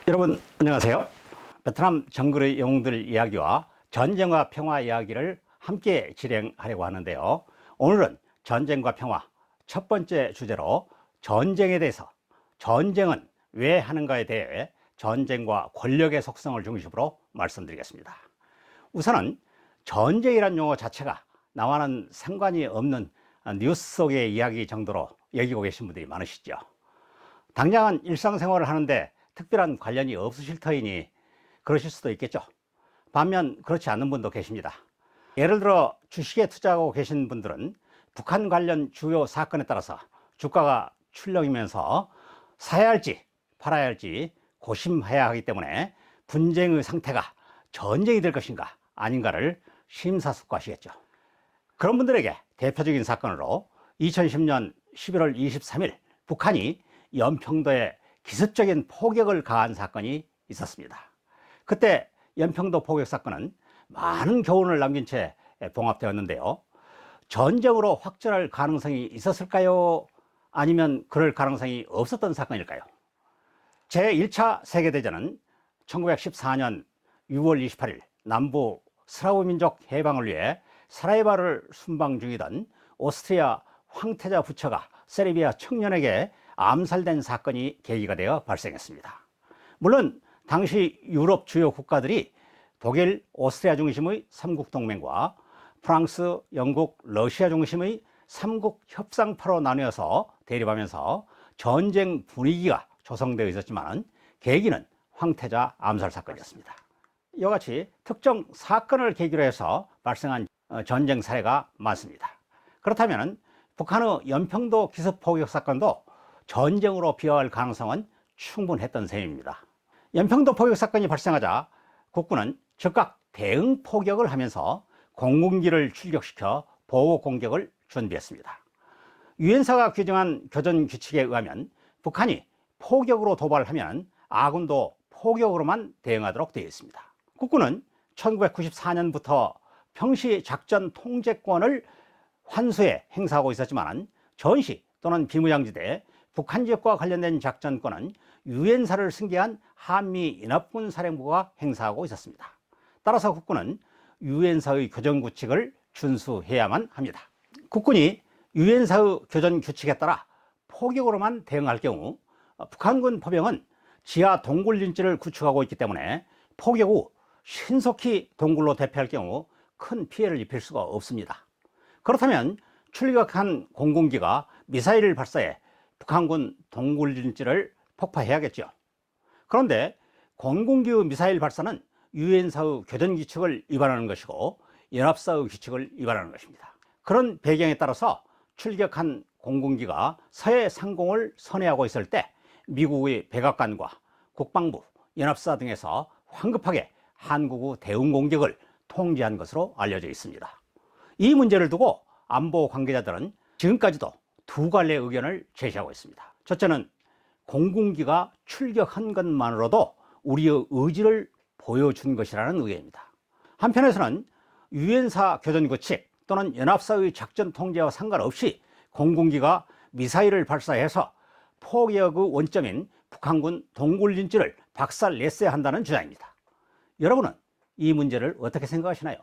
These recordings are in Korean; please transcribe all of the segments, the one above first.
여러분 안녕하세요. 베트남 정글의 영웅들 이야기와 전쟁과 평화 이야기를 함께 진행하려고 하는데요. 오늘은 전쟁과 평화 첫 번째 주제로 전쟁에 대해서, 전쟁은 왜 하는가에 대해 전쟁과 권력의 속성을 중심으로 말씀드리겠습니다. 우선은 전쟁이란 용어 자체가 나와는 상관이 없는 뉴스 속의 이야기 정도로 여기고 계신 분들이 많으시죠. 당장은 일상생활을 하는데 특별한 관련이 없으실 터이니 그러실 수도 있겠죠. 반면 그렇지 않는 분도 계십니다. 예를 들어 주식에 투자하고 계신 분들은 북한 관련 주요 사건에 따라서 주가가 출렁이면서 사야 할지 팔아야 할지 고심해야 하기 때문에 분쟁의 상태가 전쟁이 될 것인가 아닌가를 심사숙고하시겠죠. 그런 분들에게 대표적인 사건으로 2010년 11월 23일 북한이 연평도에 기습적인 포격을 가한 사건이 있었습니다. 그때 연평도 포격 사건은 많은 교훈을 남긴 채 봉합되었는데요. 전쟁으로 확전할 가능성이 있었을까요? 아니면 그럴 가능성이 없었던 사건일까요? 제1차 세계대전은 1914년 6월 28일 남부 슬라브 민족 해방을 위해 사라예바를 순방 중이던 오스트리아 황태자 부처가 세르비아 청년에게 암살된 사건이 계기가 되어 발생했습니다. 물론 당시 유럽 주요 국가들이 독일, 오스트리아 중심의 삼국동맹과 프랑스, 영국, 러시아 중심의 삼국 협상파로 나뉘어서 대립하면서 전쟁 분위기가 조성되어 있었지만 계기는 황태자 암살 사건이었습니다. 이와 같이 특정 사건을 계기로 해서 발생한 전쟁 사례가 많습니다. 그렇다면 북한의 연평도 기습 포격 사건도 전쟁으로 비화할 가능성은 충분했던 셈입니다. 연평도 포격 사건이 발생하자 국군은 즉각 대응 포격을 하면서 공군기를 출격시켜 보호 공격을 준비했습니다. 유엔사가 규정한 교전 규칙에 의하면 북한이 포격으로 도발하면 아군도 포격으로만 대응하도록 되어 있습니다. 국군은 1994년부터 평시 작전 통제권을 환수해 행사하고 있었지만 전시 또는 비무장지대 북한 지역과 관련된 작전권은 유엔사를 승계한 한미연합군 사령부가 행사하고 있었습니다. 따라서 국군은 유엔사의 교전 규칙을 준수해야만 합니다. 국군이 유엔사의 교전 규칙에 따라 포격으로만 대응할 경우 북한군 포병은 지하 동굴 진지를 구축하고 있기 때문에 포격 후 신속히 동굴로 대피할 경우 큰 피해를 입힐 수가 없습니다. 그렇다면 출격한 공군기가 미사일을 발사해 북한군 동굴 진지를 폭파해야겠죠. 그런데 공군기의 미사일 발사는 유엔사의 교전 규칙을 위반하는 것이고 연합사의 규칙을 위반하는 것입니다. 그런 배경에 따라서 출격한 공군기가 서해 상공을 선회하고 있을 때 미국의 백악관과 국방부, 연합사 등에서 황급하게 한국의 대응 공격을 통지한 것으로 알려져 있습니다. 이 문제를 두고 안보 관계자들은 지금까지도 두 갈래의 의견을 제시하고 있습니다. 첫째는 공군기가 출격한 것만으로도 우리의 의지를 보여준 것이라는 의견입니다. 한편에서는 유엔사 교전 규칙 또는 연합사의 작전 통제와 상관없이 공군기가 미사일을 발사해서 포격의 원점인 북한군 동굴 진지를 박살냈어야 한다는 주장입니다. 여러분은 이 문제를 어떻게 생각하시나요?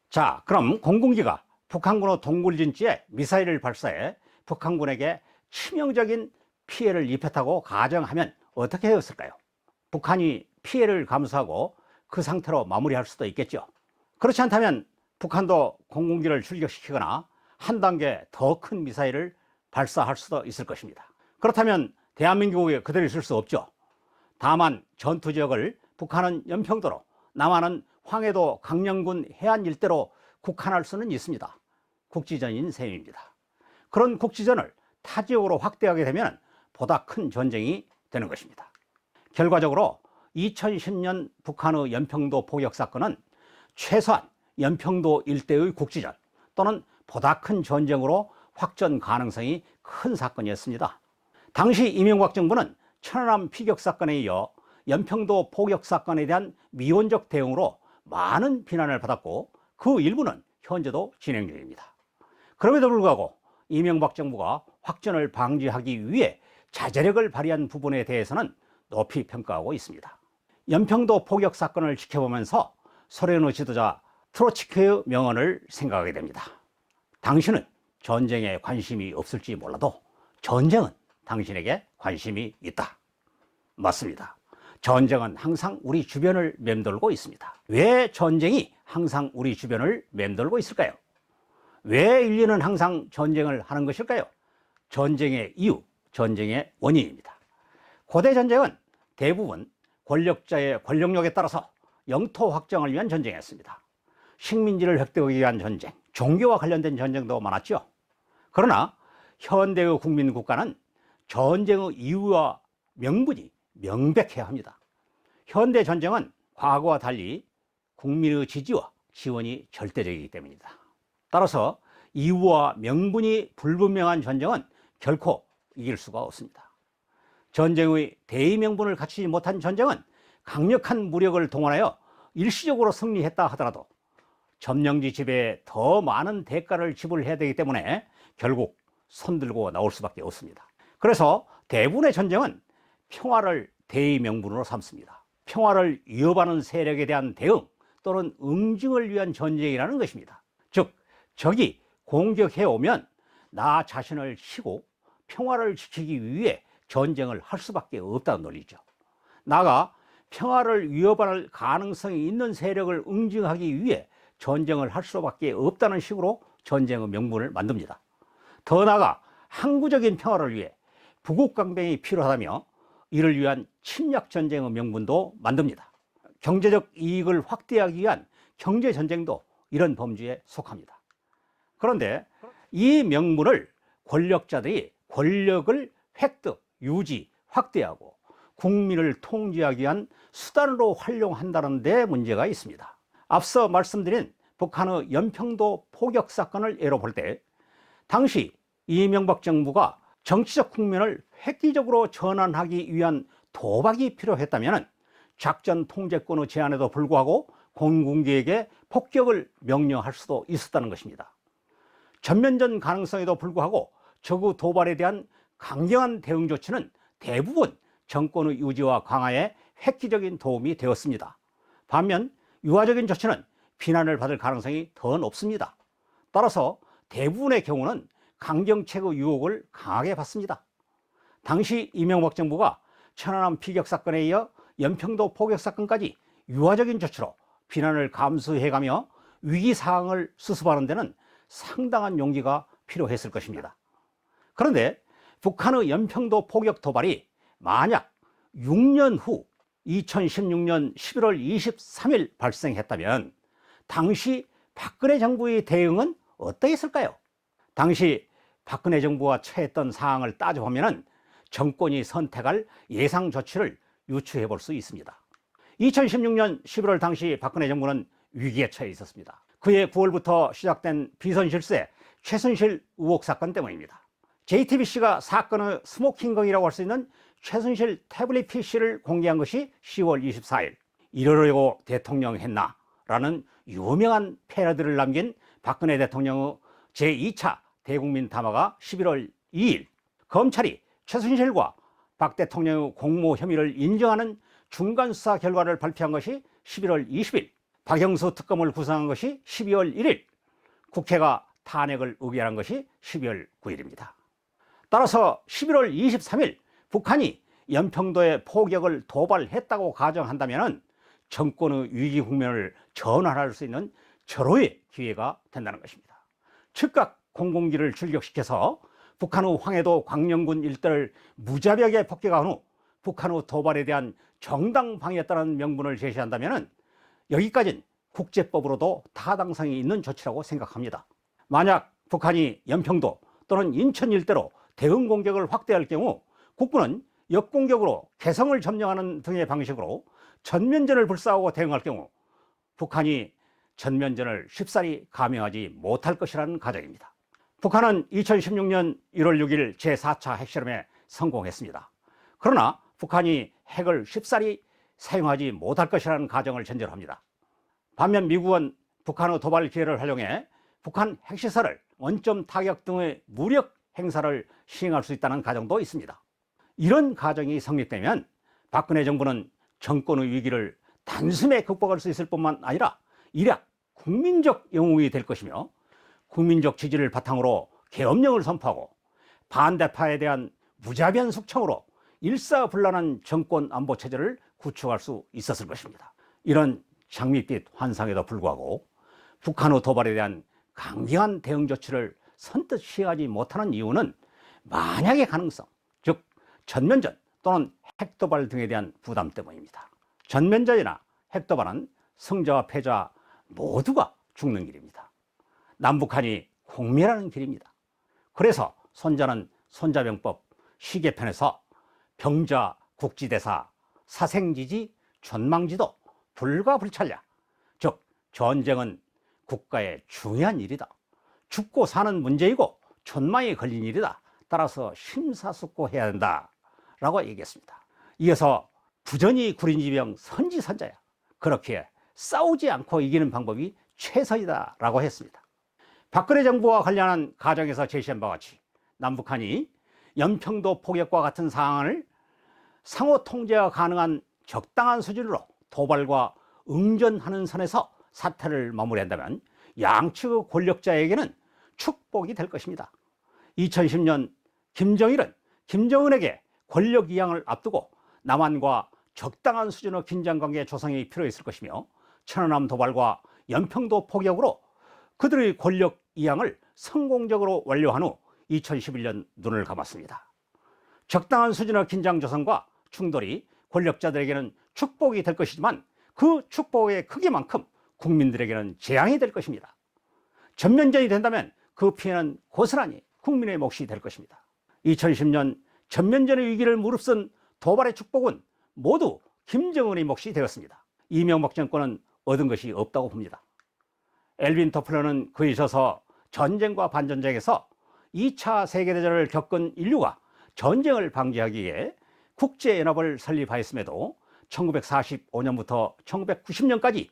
자, 그럼 공군기가 북한군의 동굴 진지에 미사일을 발사해 북한군에게 치명적인 피해를 입혔다고 가정하면 어떻게 되었을까요? 북한이 피해를 감수하고 그 상태로 마무리할 수도 있겠죠. 그렇지 않다면 북한도 공군기를 출격시키거나 한 단계 더 큰 미사일을 발사할 수도 있을 것입니다. 그렇다면 대한민국에 그대로 있을 수 없죠. 다만 전투 지역을 북한은 연평도로, 남한은 황해도 강령군 해안 일대로 국한할 수는 있습니다. 국지전인 셈입니다. 그런 국지전을 타 지역으로 확대하게 되면 보다 큰 전쟁이 되는 것입니다. 결과적으로 2010년 북한의 연평도 포격 사건은 최소한 연평도 일대의 국지전 또는 보다 큰 전쟁으로 확전 가능성이 큰 사건이었습니다. 당시 이명박 정부는 천안함 피격 사건에 이어 연평도 포격 사건에 대한 미온적 대응으로 많은 비난을 받았고 그 일부는 현재도 진행 중입니다. 그럼에도 불구하고 이명박 정부가 확전을 방지하기 위해 자제력을 발휘한 부분에 대해서는 높이 평가하고 있습니다. 연평도 포격 사건을 지켜보면서 소련의 지도자 트로츠키의 명언을 생각하게 됩니다. 당신은 전쟁에 관심이 없을지 몰라도 전쟁은 당신에게 관심이 있다. 맞습니다. 전쟁은 항상 우리 주변을 맴돌고 있습니다. 왜 전쟁이 항상 우리 주변을 맴돌고 있을까요? 왜 인류는 항상 전쟁을 하는 것일까요? 전쟁의 이유, 전쟁의 원인입니다. 고대 전쟁은 대부분 권력자의 권력력에 따라서 영토 확장을 위한 전쟁이었습니다. 식민지를 획득하기 위한 전쟁, 종교와 관련된 전쟁도 많았죠. 그러나 현대의 국민 국가는 전쟁의 이유와 명분이 명백해야 합니다. 현대 전쟁은 과거와 달리 국민의 지지와 지원이 절대적이기 때문입니다. 따라서 이유와 명분이 불분명한 전쟁은 결코 이길 수가 없습니다. 전쟁의 대의 명분을 갖추지 못한 전쟁은 강력한 무력을 동원하여 일시적으로 승리했다 하더라도 점령지 지배에 더 많은 대가를 지불해야 되기 때문에 결국 손들고 나올 수밖에 없습니다. 그래서 대부분의 전쟁은 평화를 대의 명분으로 삼습니다. 평화를 위협하는 세력에 대한 대응 또는 응징을 위한 전쟁이라는 것입니다. 즉, 적이 공격해 오면 나 자신을 치고 평화를 지키기 위해 전쟁을 할 수밖에 없다는 논리죠. 나아가 평화를 위협할 가능성이 있는 세력을 응징하기 위해 전쟁을 할 수밖에 없다는 식으로 전쟁의 명분을 만듭니다. 더 나아가 항구적인 평화를 위해 부국강병이 필요하다며 이를 위한 침략 전쟁의 명분도 만듭니다. 경제적 이익을 확대하기 위한 경제 전쟁도 이런 범주에 속합니다. 그런데 이 명분을 권력자들이 권력을 획득, 유지, 확대하고 국민을 통제하기 위한 수단으로 활용한다는 데 문제가 있습니다. 앞서 말씀드린 북한의 연평도 포격 사건을 예로 볼 때 당시 이명박 정부가 정치적 국면을 획기적으로 전환하기 위한 도박이 필요했다면 작전 통제권의 제한에도 불구하고 공군기에게 폭격을 명령할 수도 있었다는 것입니다. 전면전 가능성에도 불구하고 적의 도발에 대한 강경한 대응 조치는 대부분 정권의 유지와 강화에 획기적인 도움이 되었습니다. 반면 유화적인 조치는 비난을 받을 가능성이 더 높습니다. 따라서 대부분의 경우는 강경책의 유혹을 강하게 받습니다. 당시 이명박 정부가 천안함 피격 사건에 이어 연평도 포격 사건까지 유화적인 조치로 비난을 감수해가며 위기 상황을 수습하는 데는 상당한 용기가 필요했을 것입니다. 그런데 북한의 연평도 포격 도발이 만약 6년 후 2016년 11월 23일 발생했다면 당시 박근혜 정부의 대응은 어떠했을까요? 당시 박근혜 정부가 처했던 상황을 따져보면 정권이 선택할 예상 조치를 유추해 볼 수 있습니다. 2016년 11월 당시 박근혜 정부는 위기에 처해 있었습니다. 그해 9월부터 시작된 비선실세 최순실 의혹 사건 때문입니다. JTBC가 사건의 스모킹건이라고 할 수 있는 최순실 태블릿 PC를 공개한 것이 10월 24일. 이러려고 대통령 했나? 라는 유명한 패러디를 남긴 박근혜 대통령의 제2차 대국민 담화가 11월 2일, 검찰이 최순실과 박 대통령의 공모 혐의를 인정하는 중간수사 결과를 발표한 것이 11월 20일, 박영수 특검을 구성한 것이 12월 1일, 국회가 탄핵을 의결한 것이 12월 9일입니다. 따라서 11월 23일 북한이 연평도에 포격을 도발했다고 가정한다면 정권의 위기 국면을 전환할 수 있는 절호의 기회가 된다는 것입니다. 즉각 공군기를 출격시켜서 북한의 황해도 광령군 일대를 무자비하게 폭격한 후 북한의 도발에 대한 정당 방위했다는 명분을 제시한다면 여기까지는 국제법으로도 타당성이 있는 조치라고 생각합니다. 만약 북한이 연평도 또는 인천 일대로 대응 공격을 확대할 경우 국군은 역공격으로 개성을 점령하는 등의 방식으로 전면전을 불사하고 대응할 경우 북한이 전면전을 쉽사리 감행하지 못할 것이라는 가정입니다. 북한은 2016년 1월 6일 제4차 핵실험에 성공했습니다. 그러나 북한이 핵을 쉽사리 사용하지 못할 것이라는 가정을 전제로 합니다. 반면 미국은 북한의 도발 기회를 활용해 북한 핵시설을 원점 타격 등의 무력 행사를 시행할 수 있다는 가정도 있습니다. 이런 가정이 성립되면 박근혜 정부는 정권의 위기를 단숨에 극복할 수 있을 뿐만 아니라 일약 국민적 영웅이 될 것이며 국민적 지지를 바탕으로 계엄령을 선포하고 반대파에 대한 무자비한 숙청으로 일사불란한 정권 안보 체제를 구축할 수 있었을 것입니다. 이런 장밋빛 환상에도 불구하고 북한의 도발에 대한 강경한 대응 조치를 선뜻 취하지 못하는 이유는 만약의 가능성, 즉 전면전 또는 핵도발 등에 대한 부담 때문입니다. 전면전이나 핵도발은 승자와 패자 모두가 죽는 길입니다. 남북한이 공멸하는 길입니다. 그래서 손자는 손자병법 시계편에서 병자 국지대사 사생지지 전망지도 불가불찰야, 즉 전쟁은 국가의 중요한 일이다. 죽고 사는 문제이고 전망이 걸린 일이다. 따라서 심사숙고해야 한다 라고 얘기했습니다. 이어서 부전이 구린지병 선지선자야. 그렇게 싸우지 않고 이기는 방법이 최선이다 라고 했습니다. 박근혜 정부와 관련한 가정에서 제시한 바와 같이 남북한이 연평도 포격과 같은 상황을 상호 통제가 가능한 적당한 수준으로 도발과 응전하는 선에서 사태를 마무리한다면 양측의 권력자에게는 축복이 될 것입니다. 2010년 김정일은 김정은에게 권력 이양을 앞두고 남한과 적당한 수준의 긴장관계 조성이 필요했을 것이며 천안함 도발과 연평도 포격으로 그들의 권력 이양을 성공적으로 완료한 후 2011년 눈을 감았습니다. 적당한 수준의 긴장 조성과 충돌이 권력자들에게는 축복이 될 것이지만 그 축복의 크기만큼 국민들에게는 재앙이 될 것입니다. 전면전이 된다면 그 피해는 고스란히 국민의 몫이 될 것입니다. 2010년 전면전의 위기를 무릅쓴 도발의 축복은 모두 김정은의 몫이 되었습니다. 이명박 정권은 얻은 것이 없다고 봅니다. 엘빈 토플러는 그에 있어서 전쟁과 반전쟁에서 2차 세계대전을 겪은 인류가 전쟁을 방지하기 위해 국제연합을 설립하였음에도 1945년부터 1990년까지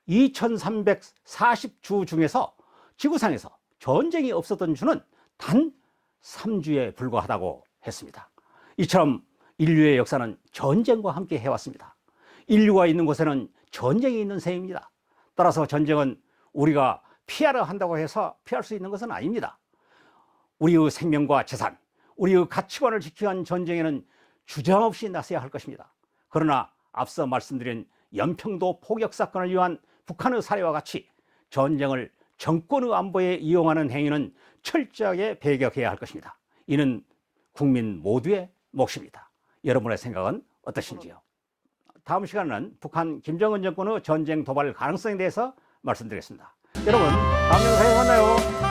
2340주 중에서 지구상에서 전쟁이 없었던 주는 단 3주에 불과하다고 했습니다. 이처럼 인류의 역사는 전쟁과 함께 해왔습니다. 인류가 있는 곳에는 전쟁이 있는 셈입니다. 따라서 전쟁은 우리가 피하려 한다고 해서 피할 수 있는 것은 아닙니다. 우리의 생명과 재산, 우리의 가치관을 지키기 위한 전쟁에는 주저함없이 나서야 할 것입니다. 그러나 앞서 말씀드린 연평도 포격 사건을 위한 북한의 사례와 같이 전쟁을 정권의 안보에 이용하는 행위는 철저하게 배격해야 할 것입니다. 이는 국민 모두의 몫입니다. 여러분의 생각은 어떠신지요? 다음 시간에는 북한 김정은 정권의 전쟁 도발 가능성에 대해서 말씀드리겠습니다. 여러분, 다음 영상에서 만나요.